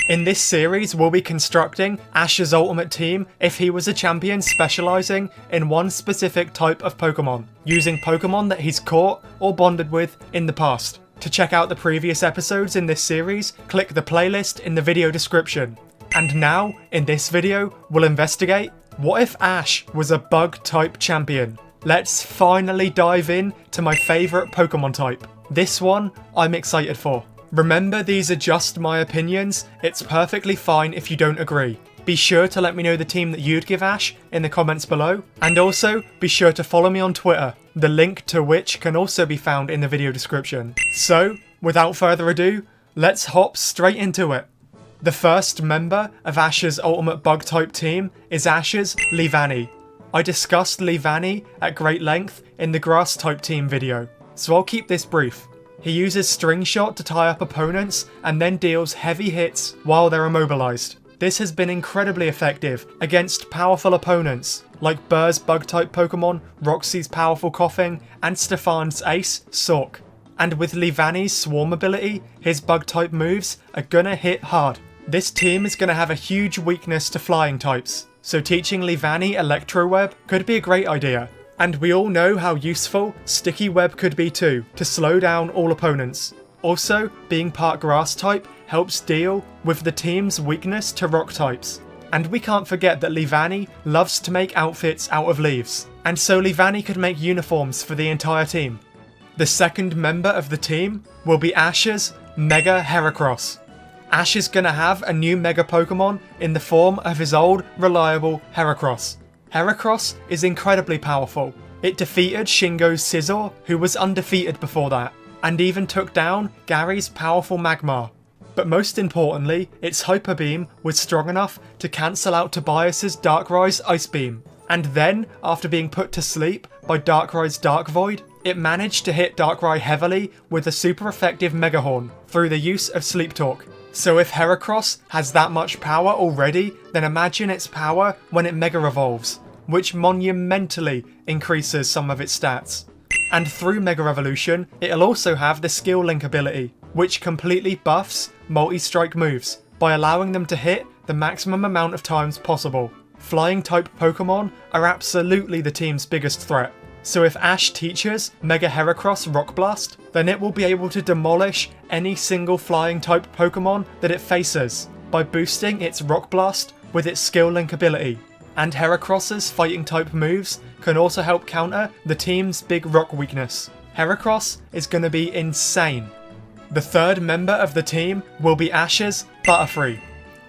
In this series, we'll be constructing Ash's ultimate team if he was a champion specialising in one specific type of Pokemon, using Pokemon that he's caught or bonded with in the past. To check out the previous episodes in this series, click the playlist in the video description. And now, in this video, we'll investigate what if Ash was a bug-type champion. Let's finally dive in to my favourite Pokemon type. This one, I'm excited for. Remember, these are just my opinions. It's perfectly fine if you don't agree. Be sure to let me know the team that you'd give Ash in the comments below. And also, be sure to follow me on Twitter, the link to which can also be found in the video description. So, without further ado, let's hop straight into it. The first member of Ash's ultimate bug-type team is Ash's Leavanny. I discussed Leavanny at great length in the Grass-type team video, so I'll keep this brief. He uses String Shot to tie up opponents and then deals heavy hits while they're immobilized. This has been incredibly effective against powerful opponents like Burr's bug-type Pokemon, Roxy's powerful Coughing, and Stefan's ace, Sork. And with Leavanny's Swarm ability, his bug-type moves are gonna hit hard. This team is gonna have a huge weakness to flying types, so teaching Leavanny Electro Web could be a great idea. And we all know how useful Sticky Web could be too, to slow down all opponents. Also, being part Grass type helps deal with the team's weakness to Rock types. And we can't forget that Leavanny loves to make outfits out of leaves, and so Leavanny could make uniforms for the entire team. The second member of the team will be Ash's Mega Heracross. Ash is gonna have a new Mega Pokemon in the form of his old, reliable Heracross. Heracross is incredibly powerful. It defeated Shingo's Scizor, who was undefeated before that, and even took down Gary's powerful Magmar. But most importantly, its Hyper Beam was strong enough to cancel out Tobias's Darkrai's Ice Beam. And then, after being put to sleep by Darkrai's Dark Void, it managed to hit Darkrai heavily with a super effective Mega Horn through the use of Sleep Talk. So if Heracross has that much power already, then imagine its power when it Mega Evolves, which monumentally increases some of its stats. And through Mega Evolution, it'll also have the Skill Link ability, which completely buffs multi-strike moves by allowing them to hit the maximum amount of times possible. Flying type Pokemon are absolutely the team's biggest threat. So if Ash teaches Mega Heracross Rock Blast, then it will be able to demolish any single flying type Pokemon that it faces by boosting its Rock Blast with its Skill Link ability. And Heracross's fighting type moves can also help counter the team's big rock weakness. Heracross is going to be insane. The third member of the team will be Ash's Butterfree.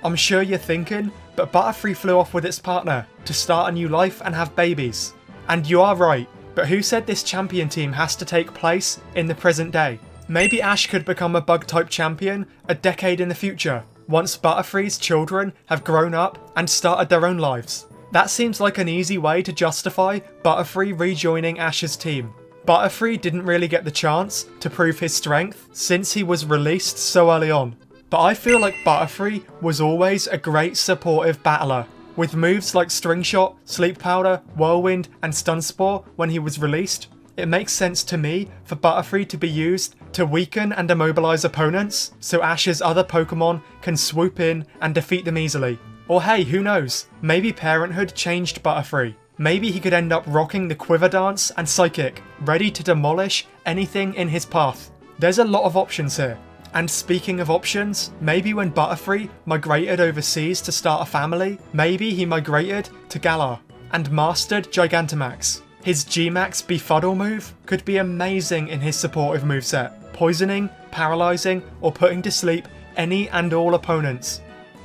I'm sure you're thinking, but Butterfree flew off with its partner to start a new life and have babies. And you are right. But who said this champion team has to take place in the present day? Maybe Ash could become a bug-type champion a decade in the future, once Butterfree's children have grown up and started their own lives. That seems like an easy way to justify Butterfree rejoining Ash's team. Butterfree didn't really get the chance to prove his strength since he was released so early on. But I feel like Butterfree was always a great supportive battler. With moves like String Shot, Sleep Powder, Whirlwind, and Stun Spore when he was released, it makes sense to me for Butterfree to be used to weaken and immobilize opponents, so Ash's other Pokemon can swoop in and defeat them easily. Or hey, who knows, maybe Parenthood changed Butterfree. Maybe he could end up rocking the Quiver Dance and Psychic, ready to demolish anything in his path. There's a lot of options here. And speaking of options, maybe when Butterfree migrated overseas to start a family, maybe he migrated to Galar and mastered Gigantamax. His G-Max Befuddle move could be amazing in his supportive moveset, poisoning, paralysing, or putting to sleep any and all opponents.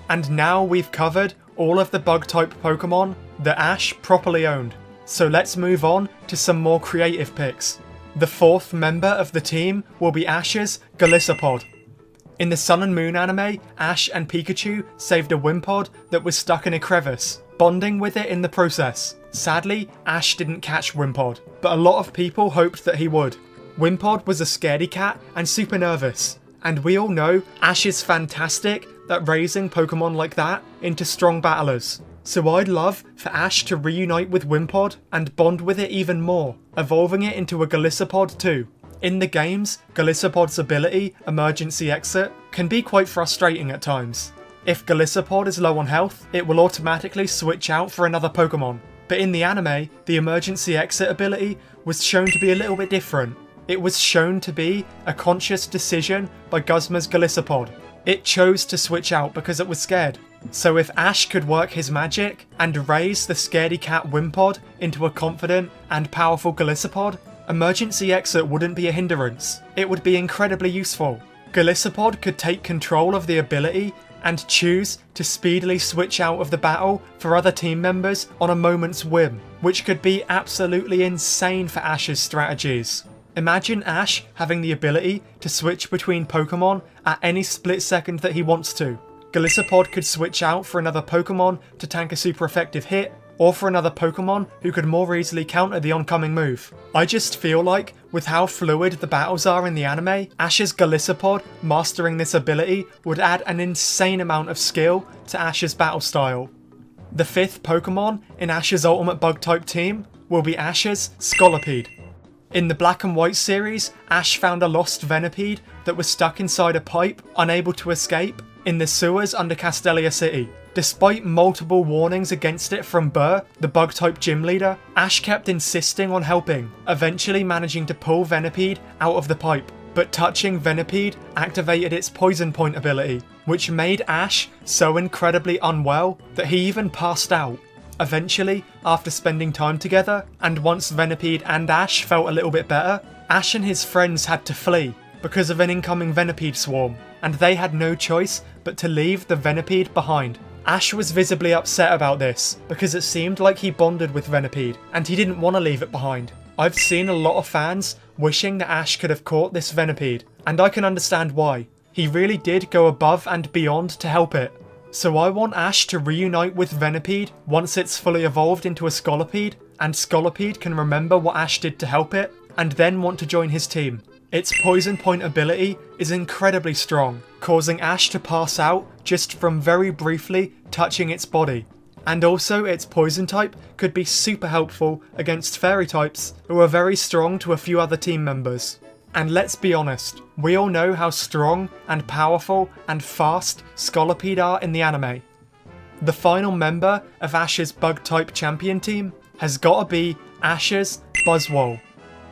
And now we've covered all of the bug-type Pokemon that Ash properly owned. So let's move on to some more creative picks. The fourth member of the team will be Ash's Galissapod. In the Sun and Moon anime, Ash and Pikachu saved a Wimpod that was stuck in a crevice, bonding with it in the process. Sadly, Ash didn't catch Wimpod, but a lot of people hoped that he would. Wimpod was a scaredy cat and super nervous, and we all know Ash is fantastic at raising Pokemon like that into strong battlers. So I'd love for Ash to reunite with Wimpod and bond with it even more, evolving it into a Galissapod too. In the games, Galissapod's ability, Emergency Exit, can be quite frustrating at times. If Galissapod is low on health, it will automatically switch out for another Pokemon. But in the anime, the emergency exit ability was shown to be a little bit different. It was shown to be a conscious decision by Guzma's Galissapod. It chose to switch out because it was scared. So if Ash could work his magic and raise the scaredy cat Wimpod into a confident and powerful Galissapod, emergency exit wouldn't be a hindrance. It would be incredibly useful. Galissapod could take control of the ability and choose to speedily switch out of the battle for other team members on a moment's whim, which could be absolutely insane for Ash's strategies. Imagine Ash having the ability to switch between Pokemon at any split second that he wants to. Galissapod could switch out for another Pokemon to tank a super effective hit, or for another Pokemon who could more easily counter the oncoming move. I just feel like, with how fluid the battles are in the anime, Ash's Galissapod mastering this ability would add an insane amount of skill to Ash's battle style. The 5th Pokemon in Ash's ultimate bug-type team will be Ash's Scolipede. In the Black and White series, Ash found a lost Venipede that was stuck inside a pipe, unable to escape, in the sewers under Castelia City. Despite multiple warnings against it from Burr, the bug-type gym leader, Ash kept insisting on helping, eventually managing to pull Venipede out of the pipe. But touching Venipede activated its Poison Point ability, which made Ash so incredibly unwell that he even passed out. Eventually, after spending time together, and once Venipede and Ash felt a little bit better, Ash and his friends had to flee because of an incoming Venipede swarm, and they had no choice but to leave the Venipede behind. Ash was visibly upset about this, because it seemed like he bonded with Venipede, and he didn't want to leave it behind. I've seen a lot of fans wishing that Ash could have caught this Venipede, and I can understand why. He really did go above and beyond to help it. So I want Ash to reunite with Venipede once it's fully evolved into a Scolipede, and Scolipede can remember what Ash did to help it, and then want to join his team. Its Poison Point ability is incredibly strong, causing Ash to pass out just from very briefly touching its body. And also its Poison type could be super helpful against Fairy types, who are very strong to a few other team members. And let's be honest, we all know how strong and powerful and fast Scolipede are in the anime. The final member of Ash's Bug-type champion team has gotta be Ash's Buzzwol.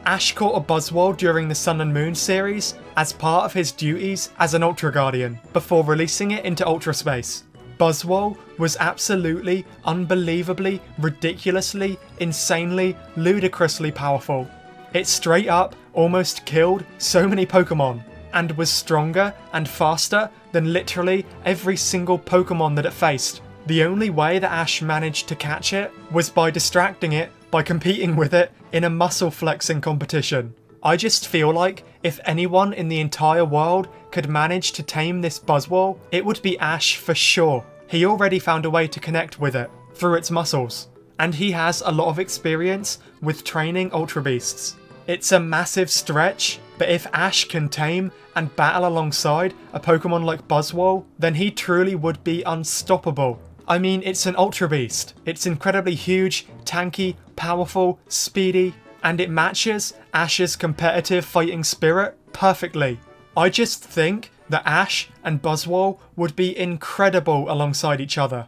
Ash caught a Buzzwol during the Sun and Moon series as part of his duties as an Ultra Guardian, before releasing it into Ultra Space. Buzzwol was absolutely, unbelievably, ridiculously, insanely, ludicrously powerful. It straight up almost killed so many Pokemon, and was stronger and faster than literally every single Pokemon that it faced. The only way that Ash managed to catch it was by distracting it by competing with it in a muscle flexing competition. I just feel like if anyone in the entire world could manage to tame this Buzzwol, it would be Ash for sure. He already found a way to connect with it through its muscles, and he has a lot of experience with training Ultra Beasts. It's a massive stretch, but if Ash can tame and battle alongside a Pokemon like Buzzwol, then he truly would be unstoppable. I mean, it's an Ultra Beast. It's incredibly huge, tanky, powerful, speedy, and it matches Ash's competitive fighting spirit perfectly. I just think that Ash and Buzzwol would be incredible alongside each other.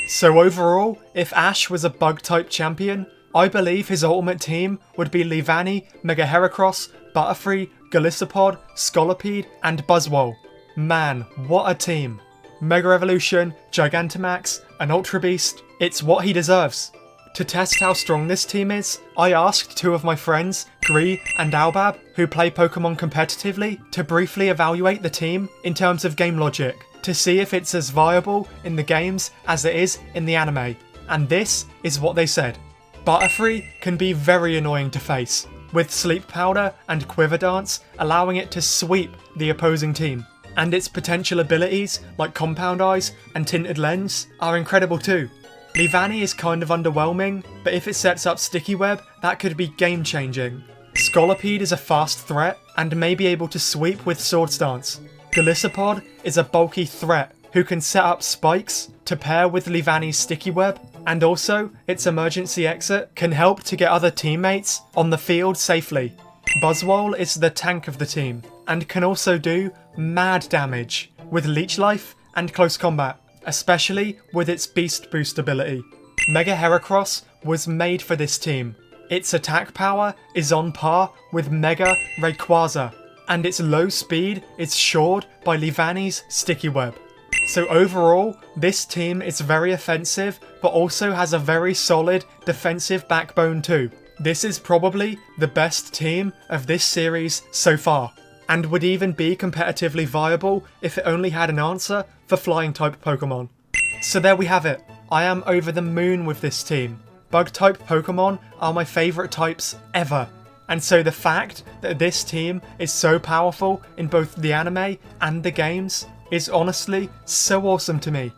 So overall, if Ash was a Bug-type champion, I believe his ultimate team would be Leavanny, Mega Heracross, Butterfree, Galissapod, Scolipede, and Buzzwol. Man, what a team. Mega Evolution, Gigantamax, an Ultra Beast, it's what he deserves. To test how strong this team is, I asked two of my friends, Gree and Albab, who play Pokemon competitively, to briefly evaluate the team in terms of game logic, to see if it's as viable in the games as it is in the anime. And this is what they said. Butterfree can be very annoying to face, with Sleep Powder and Quiver Dance allowing it to sweep the opposing team. And its potential abilities, like Compound Eyes and Tinted Lens, are incredible too. Leavanny is kind of underwhelming, but if it sets up Sticky Web, that could be game changing. Scolipede is a fast threat, and may be able to sweep with Swords Dance. Galissapod is a bulky threat, who can set up spikes to pair with Leavanny's Sticky Web, and also, its emergency exit can help to get other teammates on the field safely. Buzzwol is the tank of the team, and can also do mad damage with Leech Life and Close Combat. especially with its Beast Boost ability. Mega Heracross was made for this team. Its attack power is on par with Mega Rayquaza, and its low speed is shored by Leavanny's Sticky Web. So overall, this team is very offensive, but also has a very solid defensive backbone too. This is probably the best team of this series so far, and would even be competitively viable if it only had an answer for flying type Pokemon. So there we have it. I am over the moon with this team. Bug type Pokemon are my favourite types ever, and so the fact that this team is so powerful in both the anime and the games is honestly so awesome to me.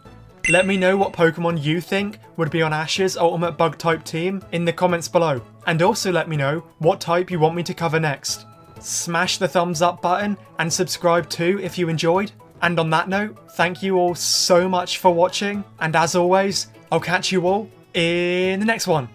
Let me know what Pokemon you think would be on Ash's ultimate bug type team in the comments below, and also let me know what type you want me to cover next. Smash the thumbs up button and subscribe too if you enjoyed. And on that note, thank you all so much for watching, and as always, I'll catch you all in the next one.